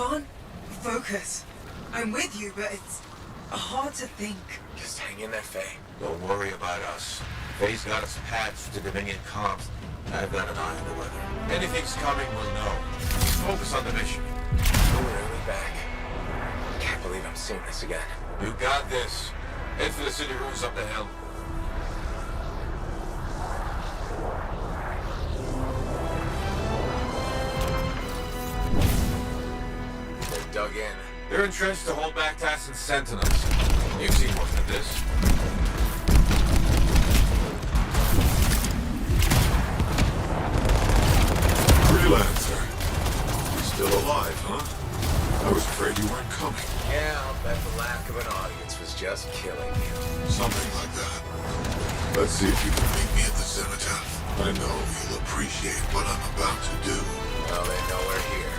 can't focus. I'm with you, but it's hard to think. Just hang in there, Faye. Don't worry about us. Faye's got us patched to Dominion comms. I've got an eye on the weather. Anything's coming, we'll know. Focus on the mission. We're really back. Can't believe I'm seeing this again. You got this. Head for the city rooms up the hill. They're dug in. They're entrenched to hold back Tassin's sentinels. You've seen most of this. Freelancer. Still alive, huh? I was afraid you weren't coming. Yeah, I'll bet the lack of an audience was just killing you. Something like that. Let's see if you can meet me at the cenotaph. I know you'll appreciate what I'm about to do. Well, they know we're here.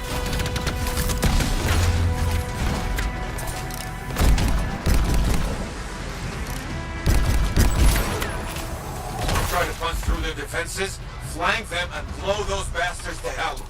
Try to punch through their defenses, flank them, and blow those bastards to hell.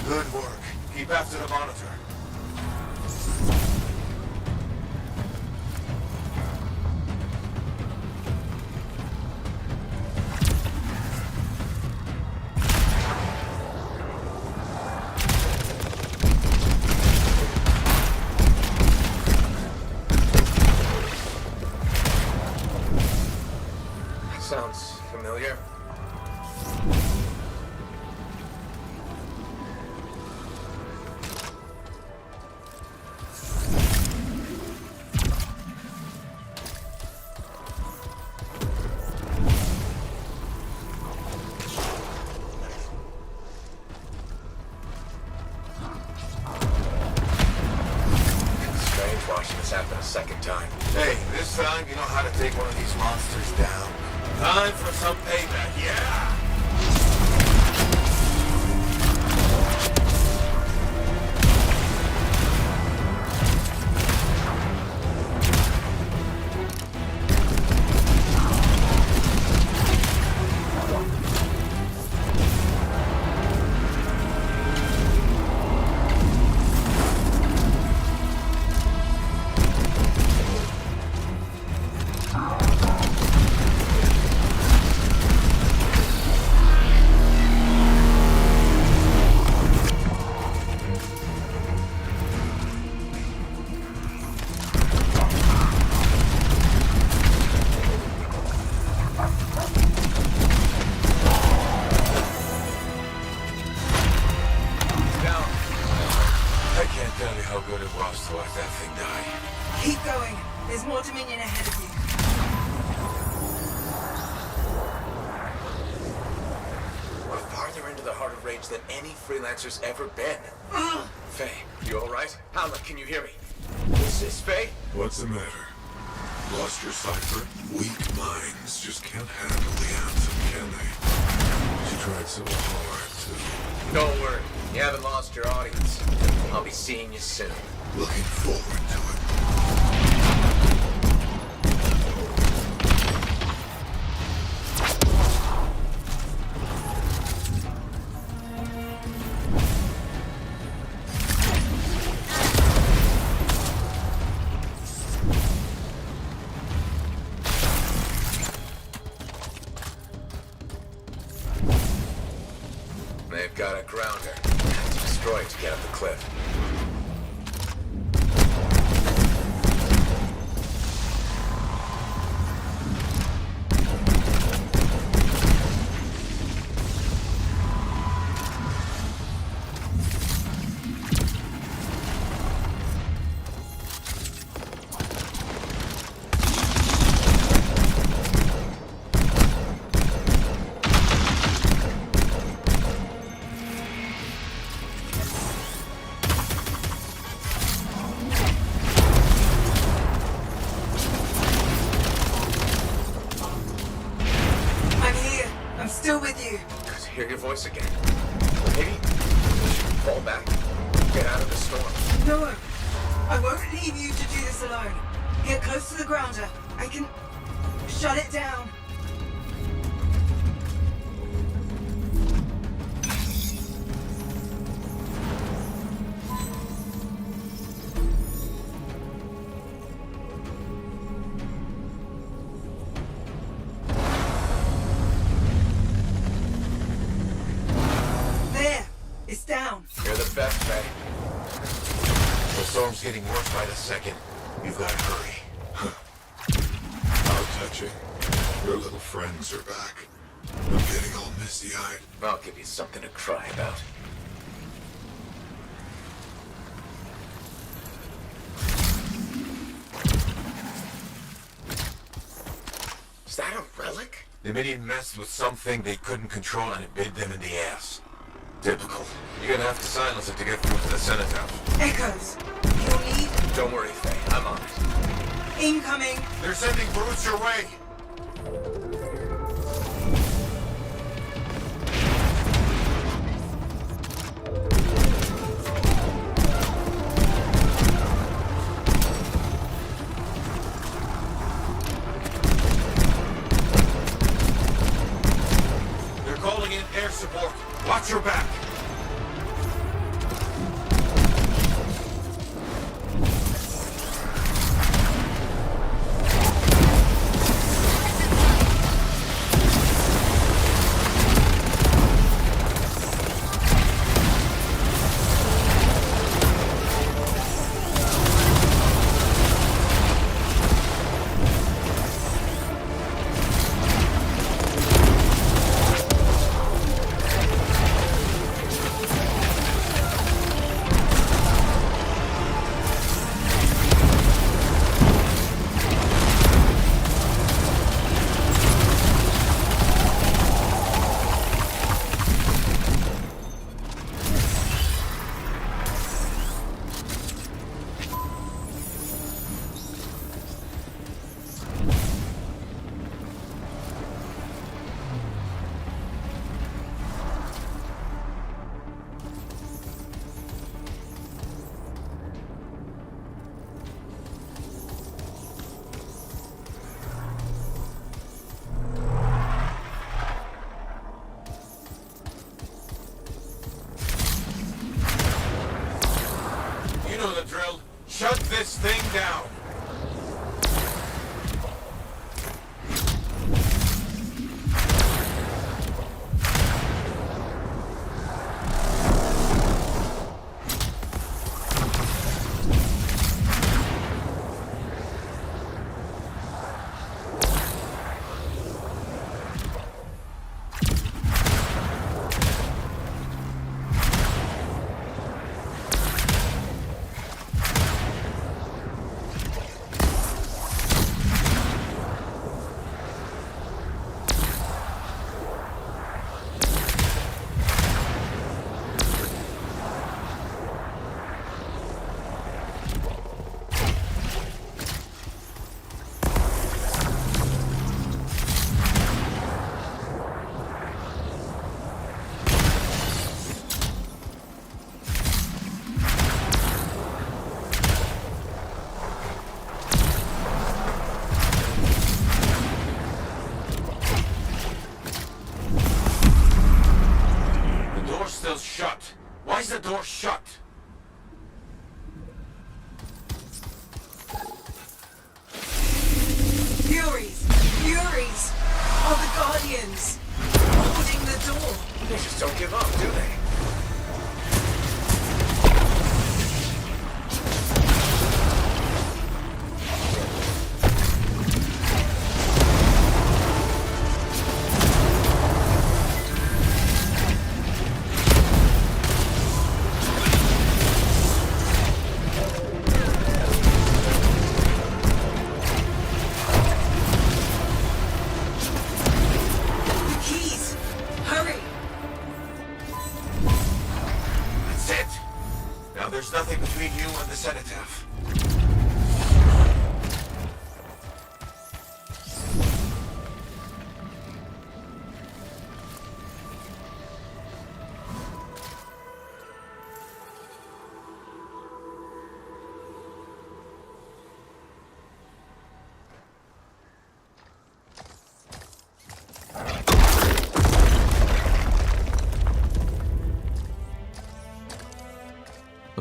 Good work. Keep after the monitor. Sounds familiar. Strange watching this happen a second time. Hey, this time you know how to take one of these monsters down. Time for some payback, yeah! I can't tell you how good it was to watch that thing die. Keep going. There's more Dominion ahead of you. We're farther into the heart of rage than any freelancer's ever been. Faye, you alright? Howlett, can you hear me? Is this Faye? What's the matter? Lost your cipher? Weak minds just can't handle the anthem, can they? She tried so hard to... Don't worry. You haven't lost your audience. I'll be seeing you soon. Looking forward to it. They've got a grounder. Have to destroy it to get up the cliff. voice again. Maybe we should fall back, get out of the storm. No, I won't leave you to do this alone. Get close to the grounder. I can shut it down. There, it's down. You're the best, Faye. The storm's getting worse by the second. You've got to hurry. How touching. Your little friends are back. I'm getting all misty-eyed. I'll give you something to cry about. Is that a relic? The Minion messed with something they couldn't control and it bit them in the ass. Typical. You're gonna have to silence it to get through to the cenotaph. Echoes. You'll need Don't worry, Faye. I'm on it. incoming. They're sending brutes your way! They're calling in air support. Watch your back! You know the drill. Shut this thing down! Still shut. Why is the door shut? Furies. Furies are the Guardians. Holding the door. They just don't give up, do they? The keys. Hurry. That's it. Now there's nothing between you and the cenotaph.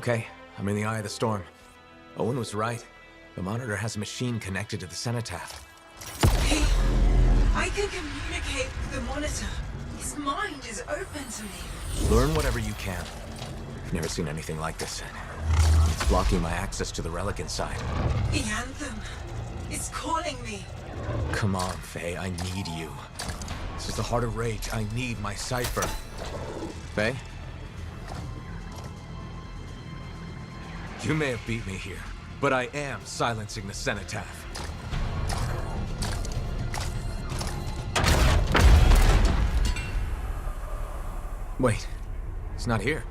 Okay, I'm in the eye of the storm. Owen was right. The monitor has a machine connected to the cenotaph. Hey, I can communicate with the monitor. His mind is open to me. Learn whatever you can. I've never seen anything like this. It's blocking my access to the relic inside. The Anthem. It's calling me. Come on, Faye, I need you. This is the heart of rage. I need my cipher. Faye? You may have beat me here, but I am silencing the cenotaph. Wait, he's not here.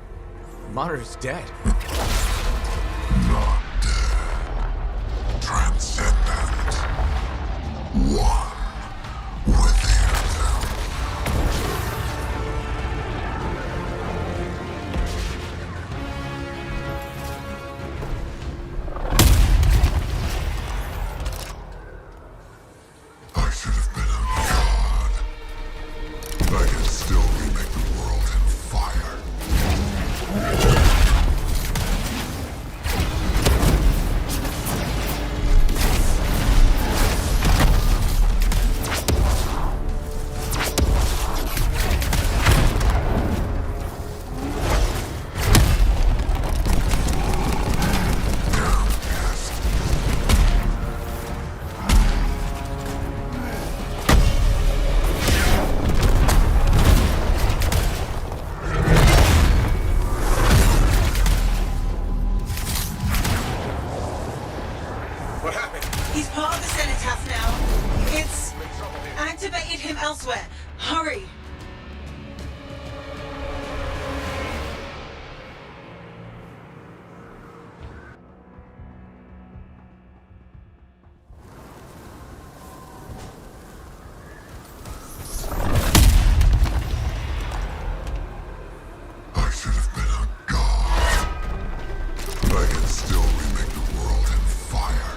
The monitor's dead. Not dead. Transcendent. One with the Anthem. I should have been a god. I can still remake the world in fire. What happened? He's part of the cenotaph now. It's activated him elsewhere. Hurry. I should have been a god. I can still remake the world in fire.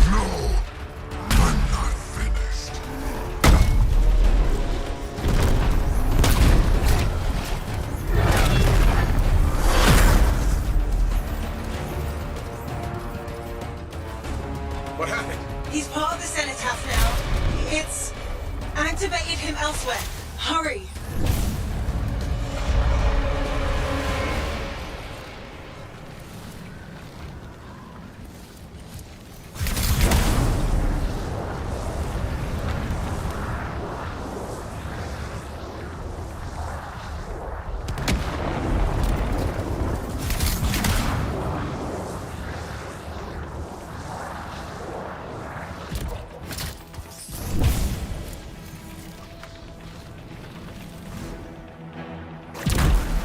No, I'm not finished. What happened? He's part of the cenotaph now. It's activated him elsewhere. Hurry.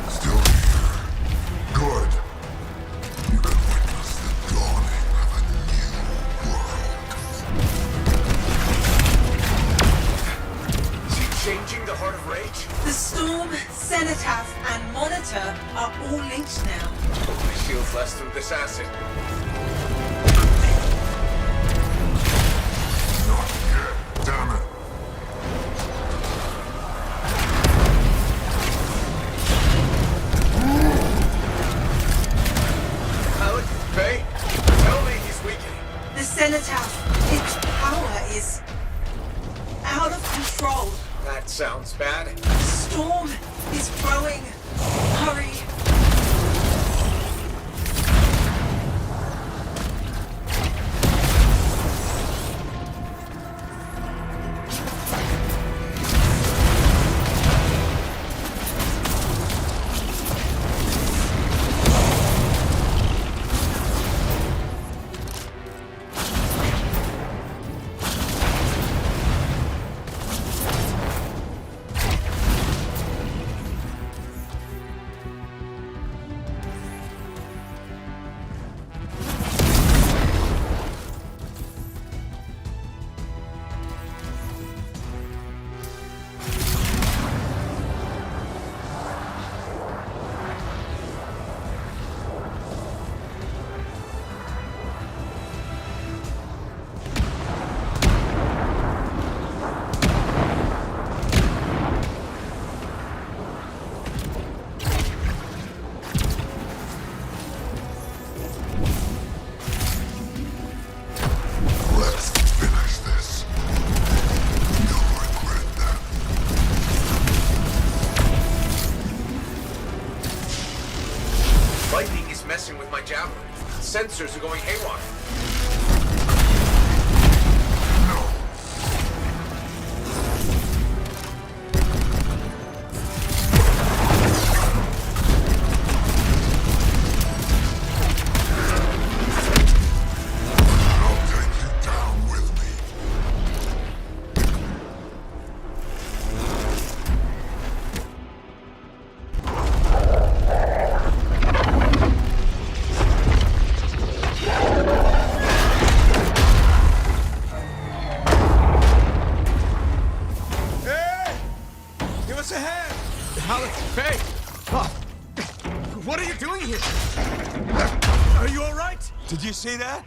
Still here. Good. You can witness the dawning of a new world. Is he changing the heart of rage? The storm, cenotaph, and monitor are all linked now. My shield's less through this acid. Not yet. Damn it. Alec, Faye, tell me he's weakening. The cenotaph, its power is out of control. That sounds bad. The storm is growing. Hurry. messing with my javelin. Sensors are going haywire. I'll take you down with me. Hey! Give us a hand! Alex, Faye! Oh. What are you doing here? Are you all right? Did you see that?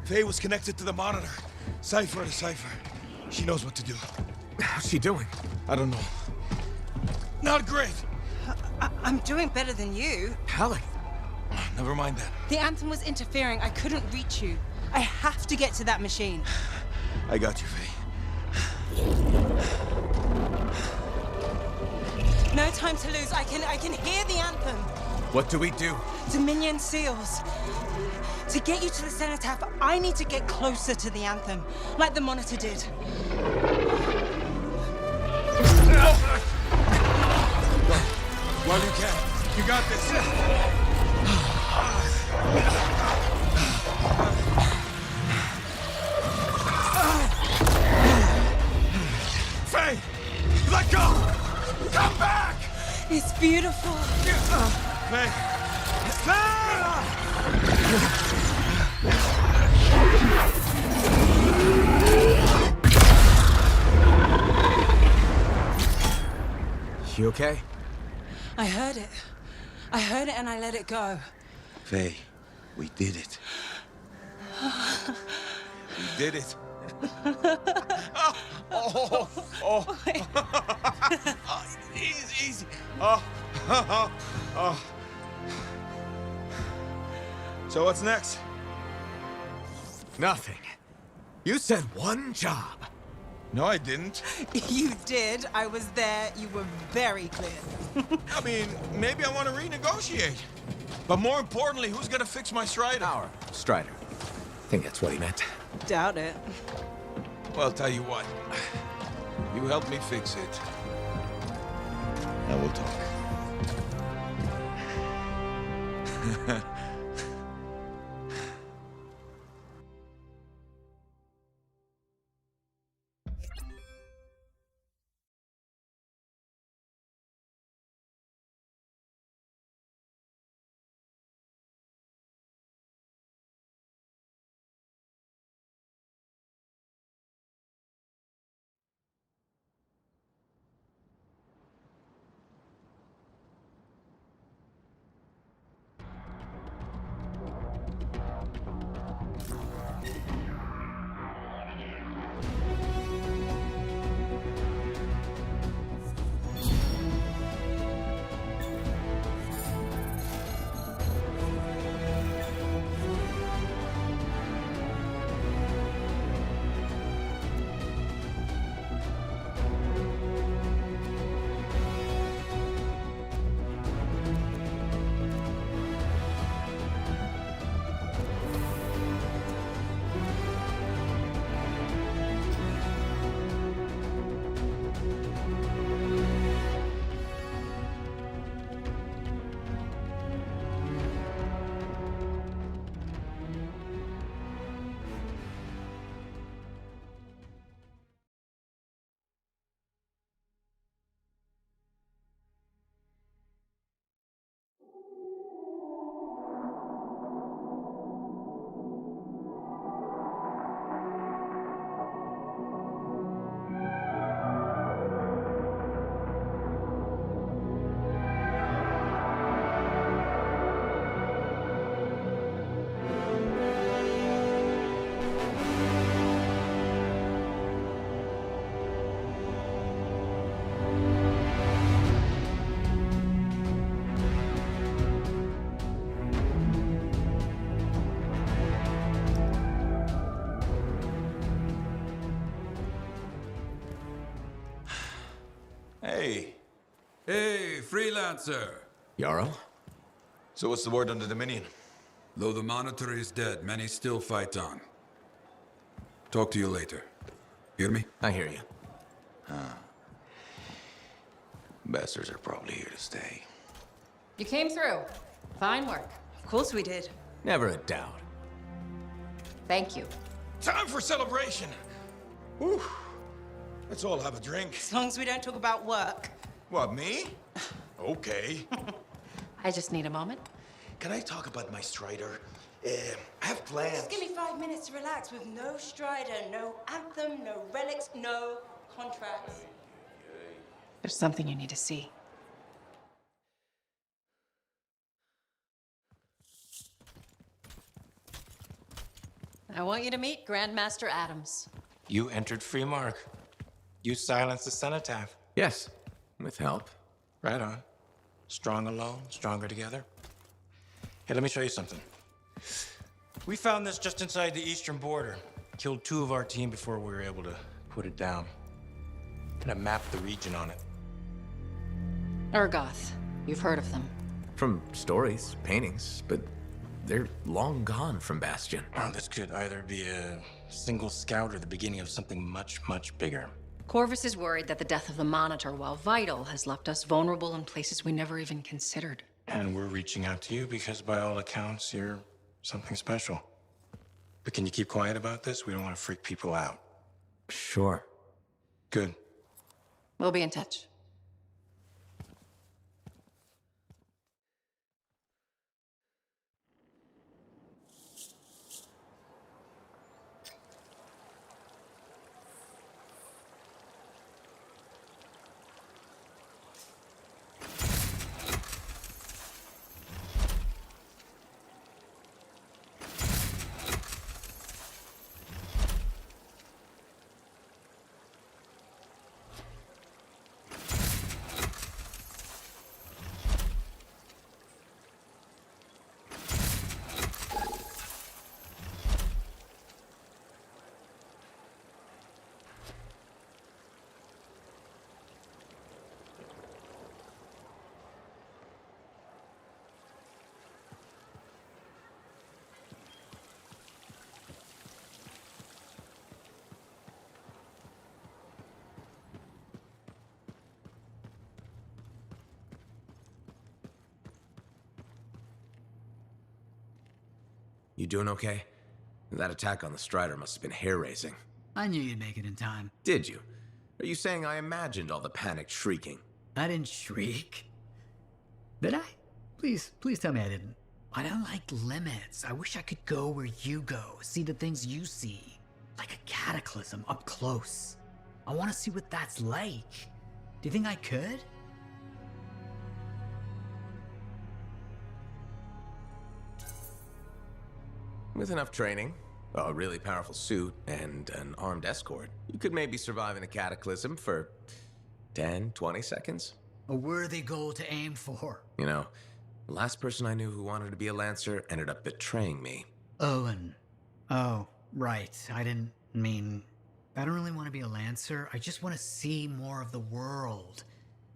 Faye was connected to the monitor. Cipher to cipher. She knows what to do. How's she doing? I don't know. Not great. I'm doing better than you. Halleck. Never mind that. The Anthem was interfering. I couldn't reach you. I have to get to that machine. I got you, Faye. No time to lose. I can hear the Anthem. What do we do? Dominion seals. To get you to the cenotaph, I need to get closer to the Anthem, like the monitor did. While you can. You got this. Faye! Let go! Come back! It's beautiful. Faye! Faye! You okay? I heard it. I heard it and I let it go. Faye, we did it. We did it. Oh. Easy, easy. Oh. So what's next? Nothing. You said one job. No, I didn't. You did. I was there. You were very clear. I mean, maybe I want to renegotiate. But more importantly, who's gonna fix my Strider? Our Strider. I think that's what he meant. Doubt it. Well, tell you what. You help me fix it. And we'll talk. Hey. Hey, freelancer. Yarrow? So what's the word on the Dominion? Though the Monitor is dead, many still fight on. Talk to you later. Hear me? I hear you. Bastards are probably here to stay. You came through. Fine work. Of course we did. Never a doubt. Thank you. Time for celebration. Whew. Let's all have a drink. As long as we don't talk about work. What, me? Okay. I just need a moment. Can I talk about my Strider? I have plans. Just give me 5 minutes to relax with no Strider, no Anthem, no relics, no contracts. There's something you need to see. I want you to meet Grandmaster Adams. You entered free mark. You silenced the cenotaph. Yes, with help. Right on. Strong alone, stronger together. Hey, let me show you something. We found this just inside the eastern border. Killed 2 of our team before we were able to put it down. And I mapped the region on it. Urgoth. You've heard of them. From stories, paintings, but they're long gone from Bastion. Oh, this could either be a single scout or the beginning of something much, much bigger. Corvus is worried that the death of the Monitor, while vital, has left us vulnerable in places we never even considered. And we're reaching out to you because, by all accounts, you're something special. But can you keep quiet about this? We don't want to freak people out. Sure. Good. We'll be in touch. You doing okay? That attack on the Strider must have been hair-raising. I knew you'd make it in time. Did you? Are you saying I imagined all the panicked shrieking? I didn't shriek. Did I? Please tell me I didn't. I don't like limits. I wish I could go where you go, see the things you see. Like a cataclysm up close. I want to see what that's like. Do you think I could? With enough training, a really powerful suit, and an armed escort, you could maybe survive in a cataclysm for 10, 20 seconds. A worthy goal to aim for. You know, the last person I knew who wanted to be a Lancer ended up betraying me. Owen. Oh, right. I didn't mean... I don't really want to be a Lancer. I just want to see more of the world.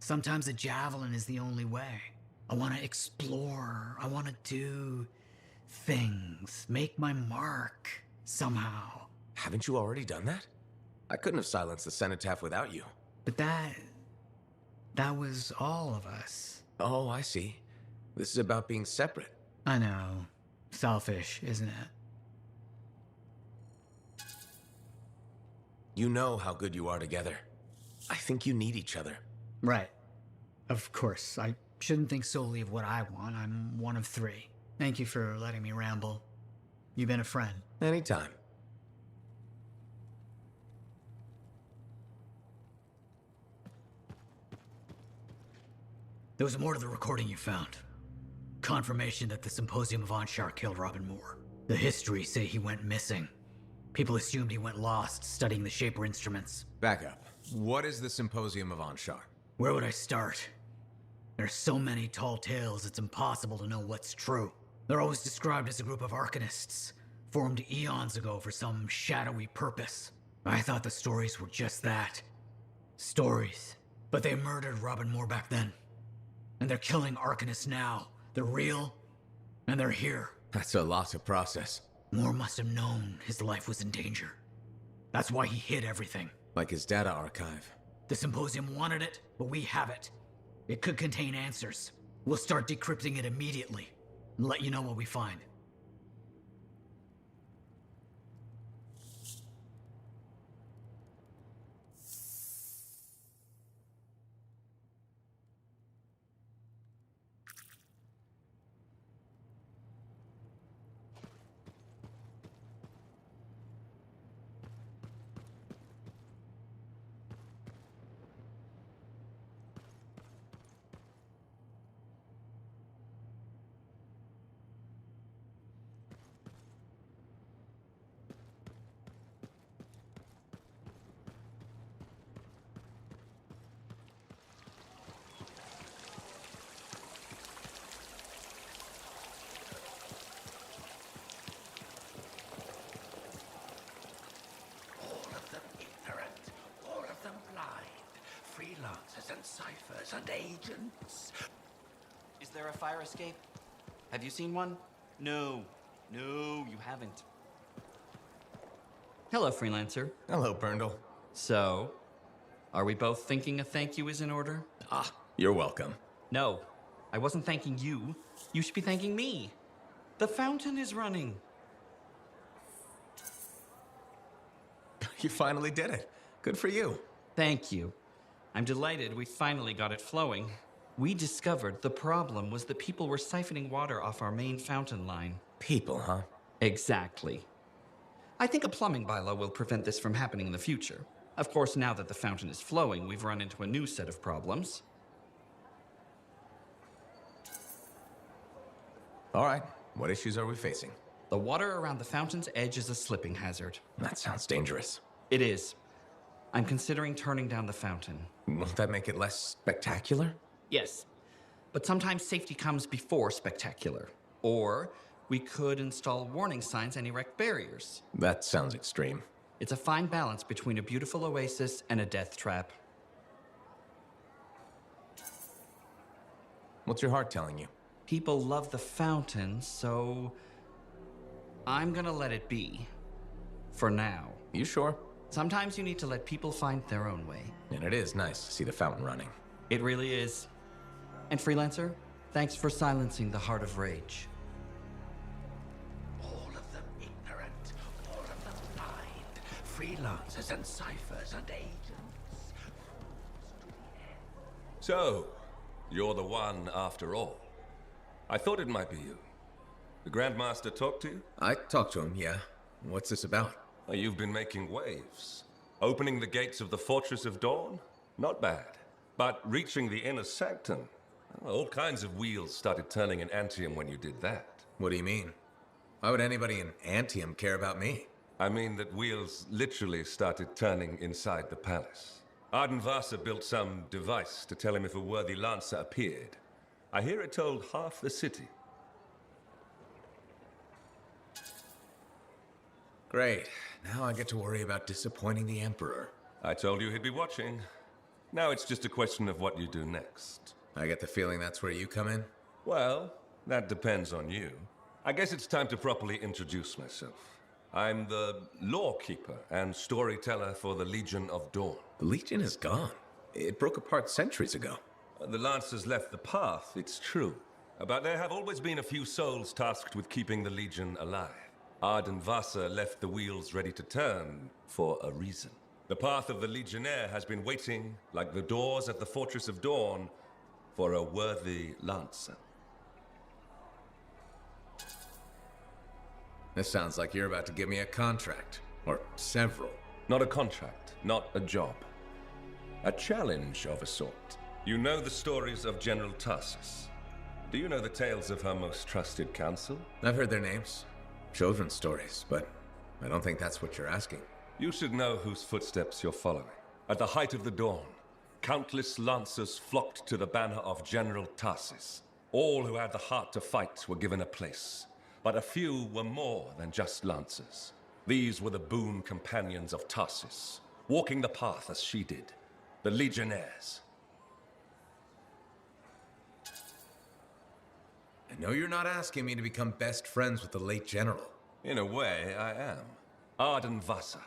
Sometimes a javelin is the only way. I want to explore. I want to do things. Make my mark. Somehow. Haven't you already done that? I couldn't have silenced the cenotaph without you. But that was all of us. Oh, I see. This is about being separate. I know. Selfish, isn't it? You know how good you are together. I think you need each other. Right. Of course. I shouldn't think solely of what I want. I'm one of 3. Thank you for letting me ramble. You've been a friend. Anytime. There was more to the recording you found. Confirmation that the Symposium of Anshar killed Robin Moore. The histories say he went missing. People assumed he went lost studying the Shaper instruments. Back up. What is the Symposium of Anshar? Where would I start? There's so many tall tales, it's impossible to know what's true. They're always described as a group of arcanists, formed eons ago for some shadowy purpose. I thought the stories were just that. Stories. But they murdered Robin Moore back then. And they're killing arcanists now. They're real, and they're here. That's a lot to process. Moore must have known his life was in danger. That's why he hid everything. Like his data archive. The Symposium wanted it, but we have it. It could contain answers. We'll start decrypting it immediately and let you know what we find. Freelancers and ciphers and agents. Is there a fire escape? Have you seen one? No. No, you haven't. Hello, Freelancer. Hello, Berndl. So, are we both thinking a thank you is in order? Ah, you're welcome. No, I wasn't thanking you. You should be thanking me. The fountain is running. You finally did it. Good for you. Thank you. I'm delighted we finally got it flowing. We discovered the problem was that people were siphoning water off our main fountain line. People, huh? Exactly. I think a plumbing bylaw will prevent this from happening in the future. Of course, now that the fountain is flowing, we've run into a new set of problems. All right. What issues are we facing? The water around the fountain's edge is a slipping hazard. That sounds dangerous. It is. I'm considering turning down the fountain. Won't that make it less spectacular? Yes, but sometimes safety comes before spectacular. Or we could install warning signs and erect barriers. That sounds extreme. It's a fine balance between a beautiful oasis and a death trap. What's your heart telling you? People love the fountain, so I'm gonna let it be. For now. You sure? Sometimes you need to let people find their own way. And it is nice to see the fountain running. It really is. And Freelancer, thanks for silencing the heart of rage. All of them ignorant, all of them blind. Freelancers and ciphers and agents. So, you're the one after all. I thought it might be you. The Grandmaster talked to you? I talked to him, yeah. What's this about? Well, you've been making waves. Opening the gates of the Fortress of Dawn? Not bad. But reaching the inner sanctum? Well, all kinds of wheels started turning in Anthem when you did that. What do you mean? Why would anybody in Anthem care about me? I mean that wheels literally started turning inside the palace. Ardenvasa built some device to tell him if a worthy lancer appeared. I hear it told half the city. Great. Now I get to worry about disappointing the Emperor. I told you he'd be watching. Now it's just a question of what you do next. I get the feeling that's where you come in? Well, that depends on you. I guess it's time to properly introduce myself. I'm the lawkeeper and storyteller for the Legion of Dawn. The Legion is gone. It broke apart centuries ago. The Lancers left the path, it's true. But there have always been a few souls tasked with keeping the Legion alive. Ardenvasa left the wheels ready to turn for a reason. The path of the Legionnaire has been waiting, like the doors at the Fortress of Dawn, for a worthy Lancer. This sounds like you're about to give me a contract. Or several. Not a contract, not a job. A challenge of a sort. You know the stories of General Tarsus. Do you know the tales of her most trusted counsel? I've heard their names. Children's stories, but I don't think that's what you're asking. You should know whose footsteps you're following. At the height of the dawn, countless lancers flocked to the banner of General Tarsus. All who had the heart to fight were given a place. But a few were more than just lancers. These were the boon companions of Tarsus, walking the path as she did. The Legionnaires. I know you're not asking me to become best friends with the late general. In a way, I am. Arden Vasa,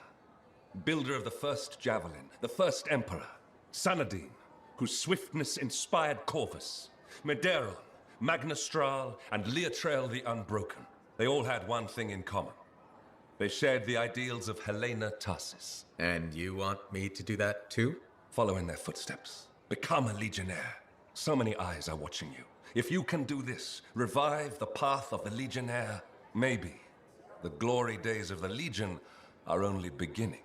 builder of the first javelin, the first emperor, Sanadine, whose swiftness inspired Corvus, Medeiros, Magnastral, and Leotrail the Unbroken. They all had one thing in common. They shared the ideals of Helena Tarsis. And you want me to do that too? Follow in their footsteps. Become a legionnaire. So many eyes are watching you. If you can do this, revive the path of the legionnaire, maybe the glory days of the Legion are only beginning.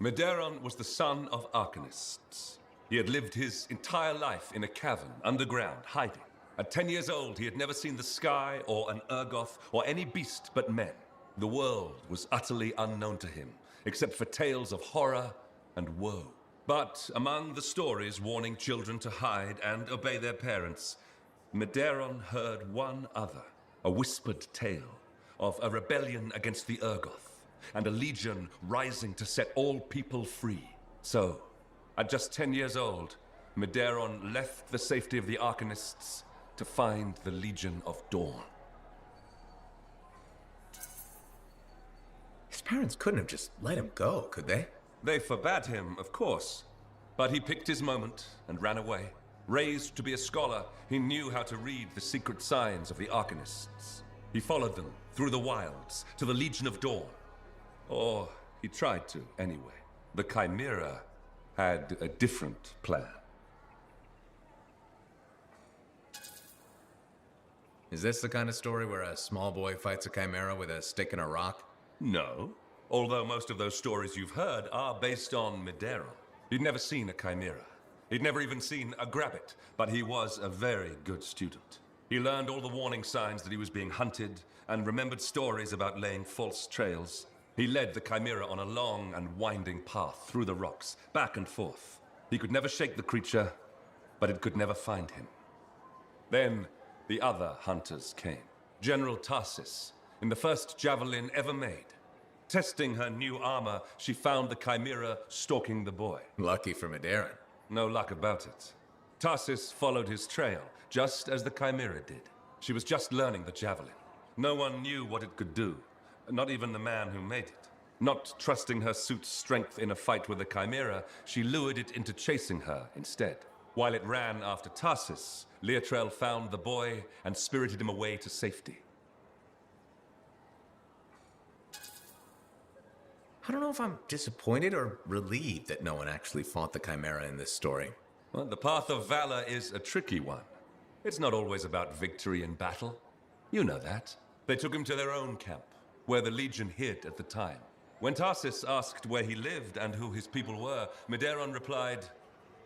Medeiros was the son of arcanists. He had lived his entire life in a cavern, underground, hiding. At 10 years old, he had never seen the sky or an Urgoth or any beast but men. The world was utterly unknown to him, except for tales of horror and woe. But among the stories warning children to hide and obey their parents, Medeiros heard one other, a whispered tale of a rebellion against the Urgoth, and a legion rising to set all people free. So, at just 10 years old, Medeiros left the safety of the Arcanists to find the Legion of Dawn. His parents couldn't have just let him go, could they? They forbade him, of course, but he picked his moment and ran away. Raised to be a scholar, he knew how to read the secret signs of the Arcanists. He followed them through the wilds to the Legion of Dawn. Or he tried to, anyway. The Chimera had a different plan. Is this the kind of story where a small boy fights a Chimera with a stick and a rock? No. Although most of those stories you've heard are based on Medeiros. He'd never seen a Chimera. He'd never even seen a Grabbit, but he was a very good student. He learned all the warning signs that he was being hunted and remembered stories about laying false trails. He led the Chimera on a long and winding path through the rocks, back and forth. He could never shake the creature, but it could never find him. Then the other hunters came. General Tarsis, in the first javelin ever made. Testing her new armor, she found the Chimera stalking the boy. Lucky for Medeiros. No luck about it. Tarsis followed his trail, just as the Chimera did. She was just learning the javelin. No one knew what it could do. Not even the man who made it. Not trusting her suit's strength in a fight with the Chimera, she lured it into chasing her instead. While it ran after Tarsis, Leotrail found the boy and spirited him away to safety. I don't know if I'm disappointed or relieved that no one actually fought the Chimera in this story. Well, the path of valor is a tricky one. It's not always about victory in battle. You know that. They took him to their own camp, where the Legion hid at the time. When Tarsis asked where he lived and who his people were, Medeiros replied,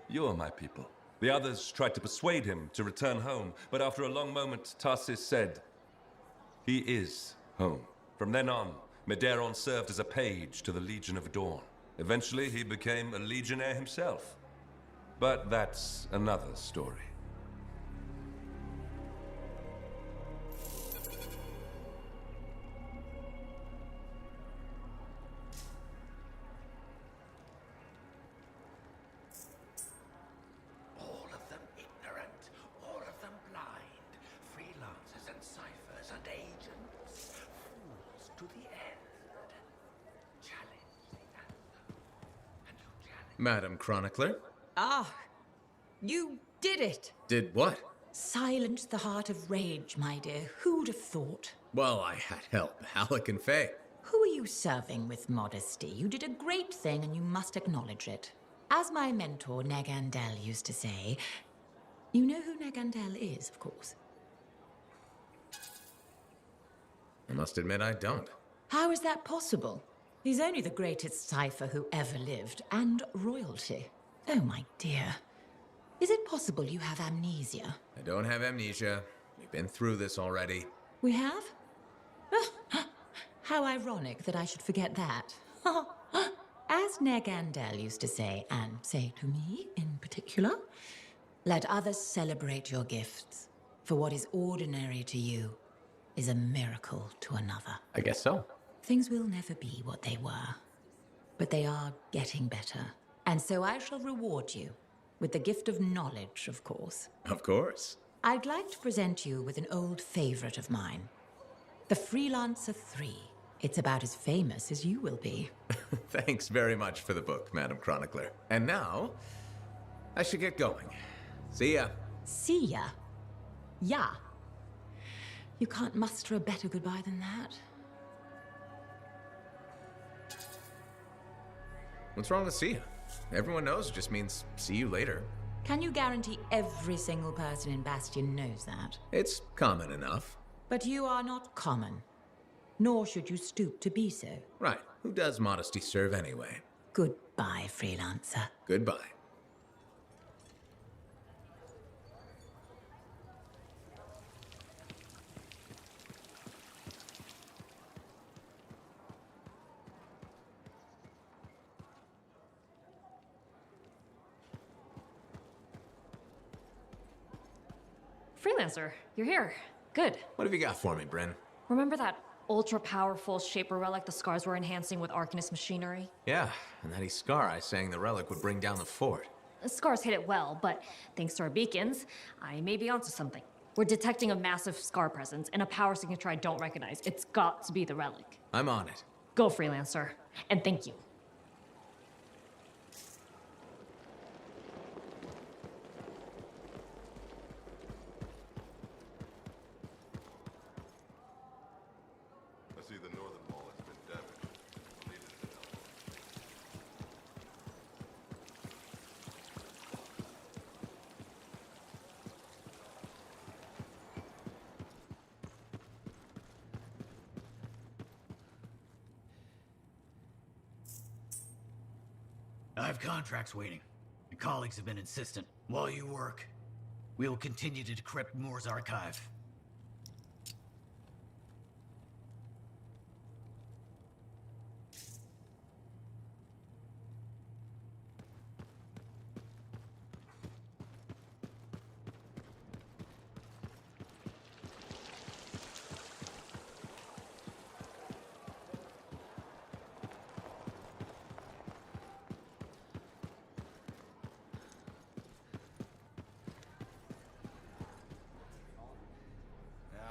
"You are my people." The others tried to persuade him to return home, but after a long moment, Tarsis said, "He is home." From then on, Medeiros served as a page to the Legion of Dawn. Eventually, he became a legionnaire himself. But that's another story. All of them ignorant, all of them blind, freelancers and ciphers and agents, fools to the end. Challenge the anthem, and you challenge. Madam Chronicler? Ah, you did it! Did what? Silenced the heart of rage, my dear. Who'd have thought? Well, I had help. Alec and Faye. Who are you serving with modesty? You did a great thing and you must acknowledge it. As my mentor, Nagandel, used to say, you know who Nagandel is, of course. I must admit I don't. How is that possible? He's only the greatest cipher who ever lived, and royalty. Oh, my dear. Is it possible you have amnesia? I don't have amnesia. We've been through this already. We have? How ironic that I should forget that. As Negandel used to say, and say to me in particular, let others celebrate your gifts, for what is ordinary to you is a miracle to another. I guess so. Things will never be what they were, but they are getting better. And so I shall reward you with the gift of knowledge, of course. Of course. I'd like to present you with an old favorite of mine, The Freelancer 3. It's about as famous as you will be. Thanks very much for the book, Madam Chronicler. And now, I should get going. See ya. See ya? Yeah. You can't muster a better goodbye than that. What's wrong with see ya? Everyone knows it just means see you later. Can you guarantee every single person in Bastion knows that? It's common enough. But you are not common. Nor should you stoop to be so. Right. Who does modesty serve anyway? Goodbye, Freelancer. Goodbye. Freelancer, you're here. Good. What have you got for me, Bryn? Remember that ultra-powerful Shaper relic the Scars were enhancing with Arcanist machinery? Yeah, and that Iskari saying the relic would bring down the fort. The Scars hit it well, but thanks to our beacons, I may be onto something. We're detecting a massive Scar presence and a power signature I don't recognize. It's got to be the relic. I'm on it. Go, Freelancer. And thank you. I see the northern wall has been damaged. We'll need it to help. I have contracts waiting. My colleagues have been insistent. While you work, we will continue to decrypt Moore's archive.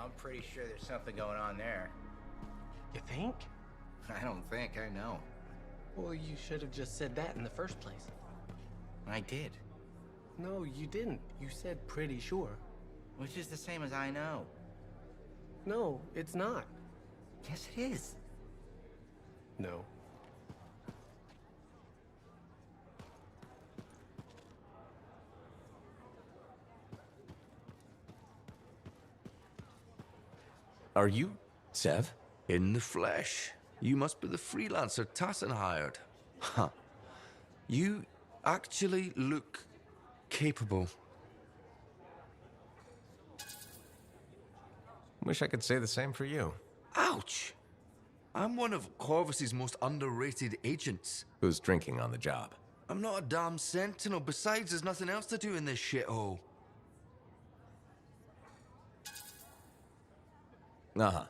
I'm pretty sure there's something going on there. You think? I don't think, I know. Well, you should have just said that in the first place. I did. No, you didn't. You said pretty sure. Which is the same as I know. No, it's not. Yes, it is. No. Are you Sev? In the flesh. You must be the freelancer Tassin hired. Huh. You actually look capable. Wish I could say the same for you. Ouch! I'm one of Corvus's most underrated agents. Who's drinking on the job? I'm not a damn sentinel. Besides, there's nothing else to do in this shithole. Uh-huh.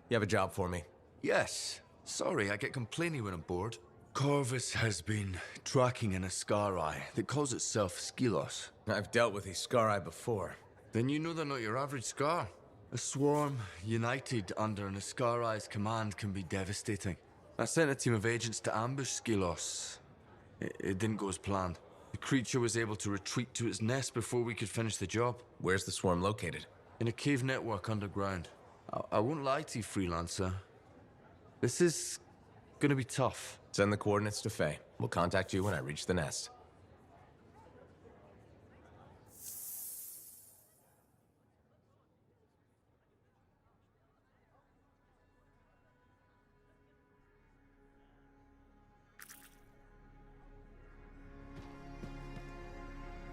You have a job for me? Yes. Sorry, I get complainy when I'm bored. Corvus has been tracking an Iskari that calls itself Skylos. I've dealt with Iskari before. Then you know they're not your average Scar. A swarm united under an Iskari's command can be devastating. I sent a team of agents to ambush Skylos. It didn't go as planned. The creature was able to retreat to its nest before we could finish the job. Where's the swarm located? In a cave network underground. I won't lie to you, Freelancer. This is gonna be tough. Send the coordinates to Faye. We'll contact you when I reach the nest.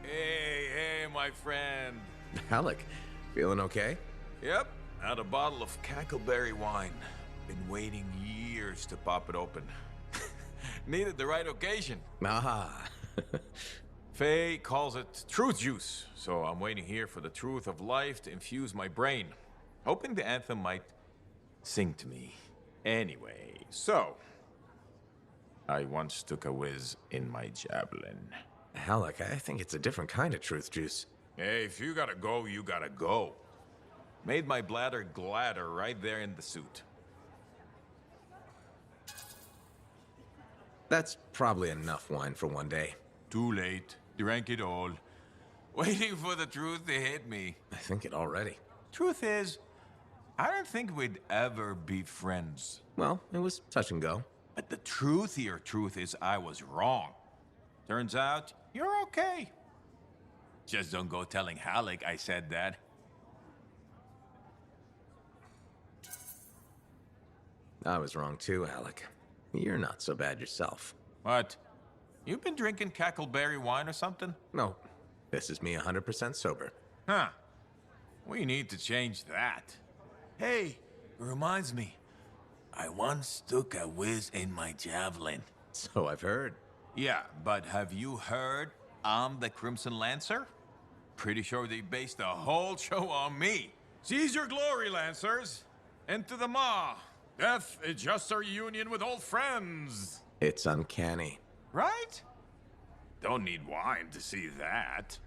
Hey, my friend. Alec, feeling okay? Yep, had a bottle of cackleberry wine. Been waiting years to pop it open. Needed the right occasion. Ah. Faye calls it truth juice, so I'm waiting here for the truth of life to infuse my brain. Hoping the anthem might sing to me. Anyway, so... I once took a whiz in my javelin. Alec, I think it's a different kind of truth juice. Hey, if you gotta go, you gotta go. Made my bladder gladder right there in the suit. That's probably enough wine for one day. Too late. Drank it all. Waiting for the truth to hit me. I think it already. Truth is, I don't think we'd ever be friends. Well, it was touch and go. But the truthier truth is I was wrong. Turns out, you're okay. Just don't go telling Halleck I said that. I was wrong too, Alec. You're not so bad yourself. What? You've been drinking cackleberry wine or something? No, this is me 100% sober. Huh. We need to change that. Hey, it reminds me. I once took a whiz in my javelin. So I've heard. Yeah, but have you heard I'm the Crimson Lancer? Pretty sure they based the whole show on me. Seize your glory, Lancers! Into the maw! Death is just our union with old friends! It's uncanny. Right? Don't need wine to see that.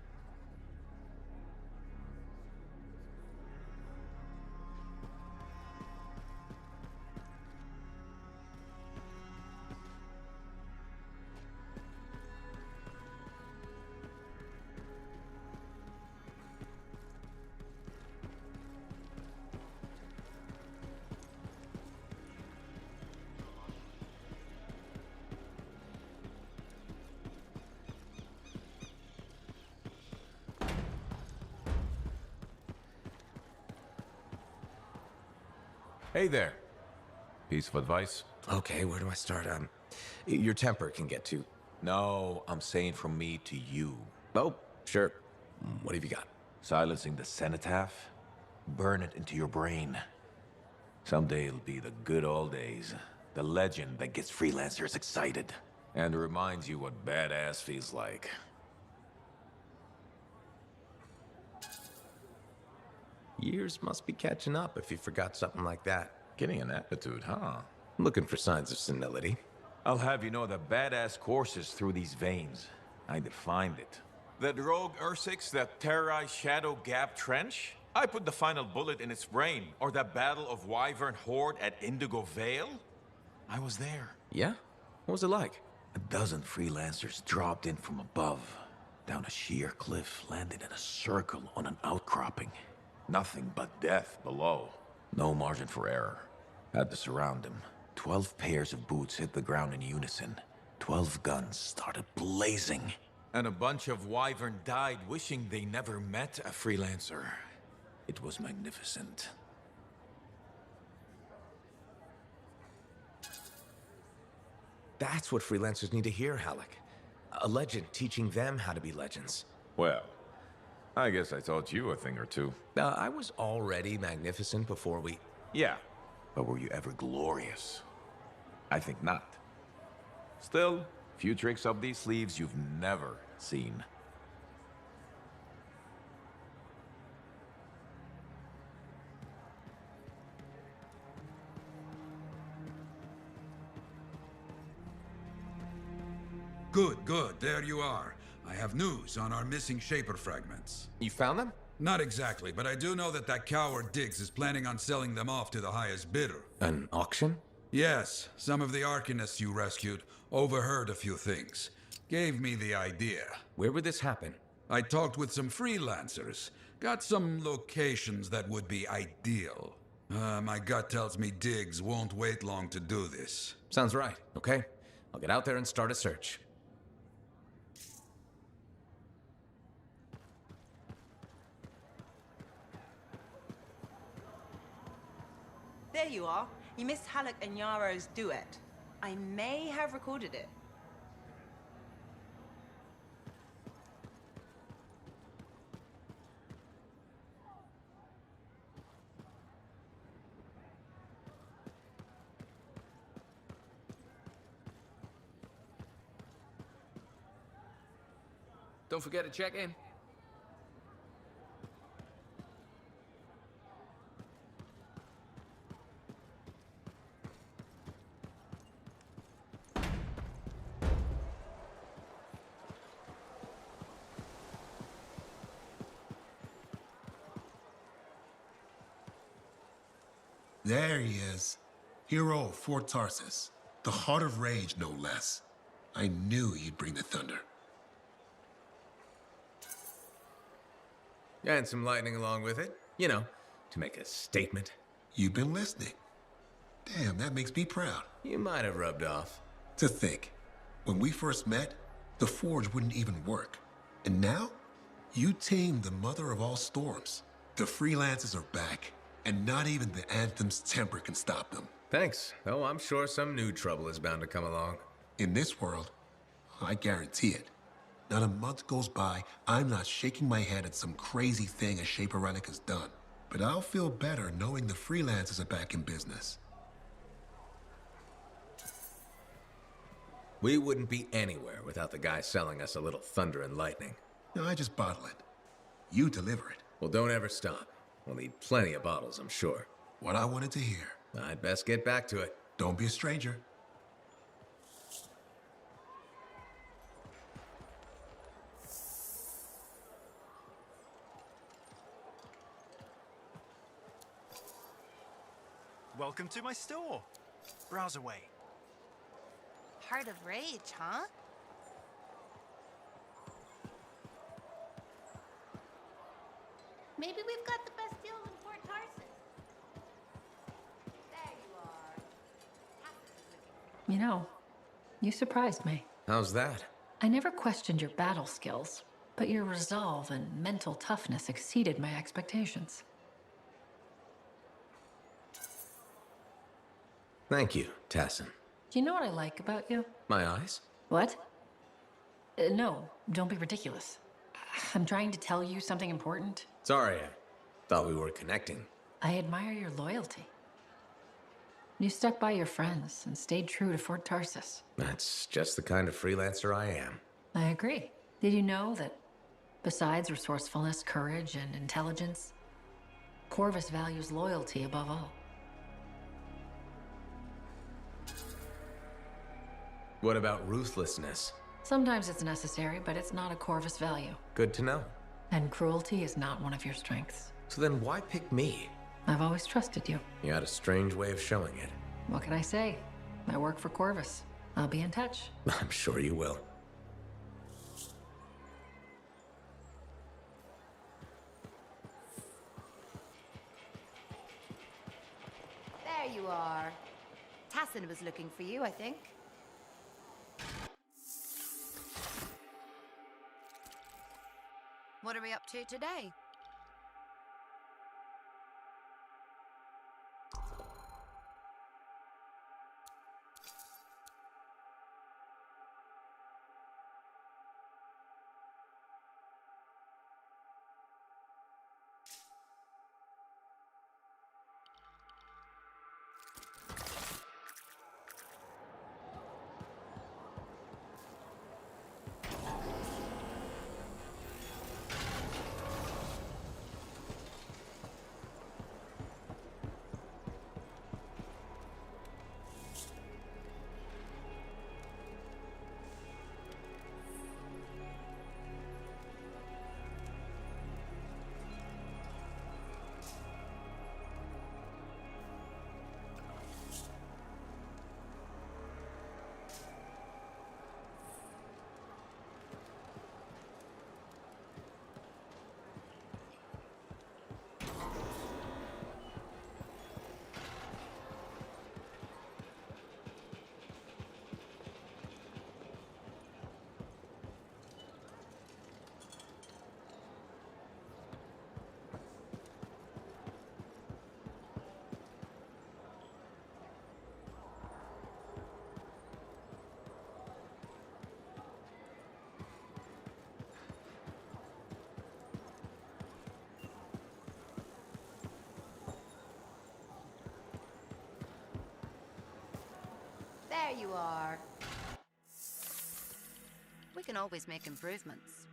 Hey there. Piece of advice? Okay, where do I start? Your temper can get too... No, I'm saying from me to you. Oh, sure. What have you got? Silencing the cenotaph? Burn it into your brain. Someday it'll be the good old days. The legend that gets freelancers excited. And reminds you what badass feels like. Years must be catching up if you forgot something like that. Getting an aptitude, huh? Looking for signs of senility. I'll have you know the badass courses through these veins. I defined it. That rogue Ursix that terrorized Shadow Gap Trench? I put the final bullet in its brain. Or the Battle of Wyvern Horde at Indigo Vale? I was there. Yeah? What was it like? A dozen freelancers dropped in from above. Down a sheer cliff, landed in a circle on an outcropping. Nothing but death below. No margin for error. Had to surround them. 12 pairs of boots hit the ground in unison. 12 guns started blazing. And a bunch of Wyvern died wishing they never met a freelancer. It was magnificent. That's what freelancers need to hear, Halleck. A legend teaching them how to be legends. Well, I guess I taught you a thing or two. I was already magnificent before we... Yeah, but were you ever glorious? I think not. Still, few tricks up these sleeves you've never seen. Good, good. There you are. I have news on our missing Shaper fragments. You found them? Not exactly, but I do know that coward Diggs is planning on selling them off to the highest bidder. An auction? Yes, some of the Arcanists you rescued overheard a few things. Gave me the idea. Where would this happen? I talked with some freelancers. Got some locations that would be ideal. My gut tells me Diggs won't wait long to do this. Sounds right, okay? I'll get out there and start a search. There you are. You missed Halleck and Yaro's duet. I may have recorded it. Don't forget to check in. There he is. Hero of Fort Tarsus. The heart of rage, no less. I knew he'd bring the thunder. And some lightning along with it. You know, to make a statement. You've been listening. Damn, that makes me proud. You might have rubbed off. To think, when we first met, the forge wouldn't even work. And now, you tamed the mother of all storms. The freelancers are back, and not even the Anthem's temper can stop them. Thanks, though I'm sure some new trouble is bound to come along. In this world, I guarantee it. Not a month goes by, I'm not shaking my head at some crazy thing a Shaper Relic has done. But I'll feel better knowing the freelancers are back in business. We wouldn't be anywhere without the guy selling us a little thunder and lightning. No, I just bottle it. You deliver it. Well, don't ever stop. We'll need plenty of bottles, I'm sure. What I wanted to hear. I'd best get back to it. Don't be a stranger. Welcome to my store. Browse away. Heart of rage, huh? Maybe we've got the best deals in Fort Tarsus. There you are. You know, you surprised me. How's that? I never questioned your battle skills, but your resolve and mental toughness exceeded my expectations. Thank you, Tassin. Do you know what I like about you? My eyes? What? No, don't be ridiculous. I'm trying to tell you something important. Sorry, I thought we were connecting. I admire your loyalty. You stuck by your friends and stayed true to Fort Tarsus. That's just the kind of freelancer I am. I agree. Did you know that besides resourcefulness, courage, and intelligence, Corvus values loyalty above all? What about ruthlessness? Sometimes it's necessary, but it's not a Corvus value. Good to know. And cruelty is not one of your strengths. So then why pick me? I've always trusted you. You had a strange way of showing it. What can I say? I work for Corvus. I'll be in touch. I'm sure you will. There you are. Tassin was looking for you, I think. What are we up to today? There you are. We can always make improvements.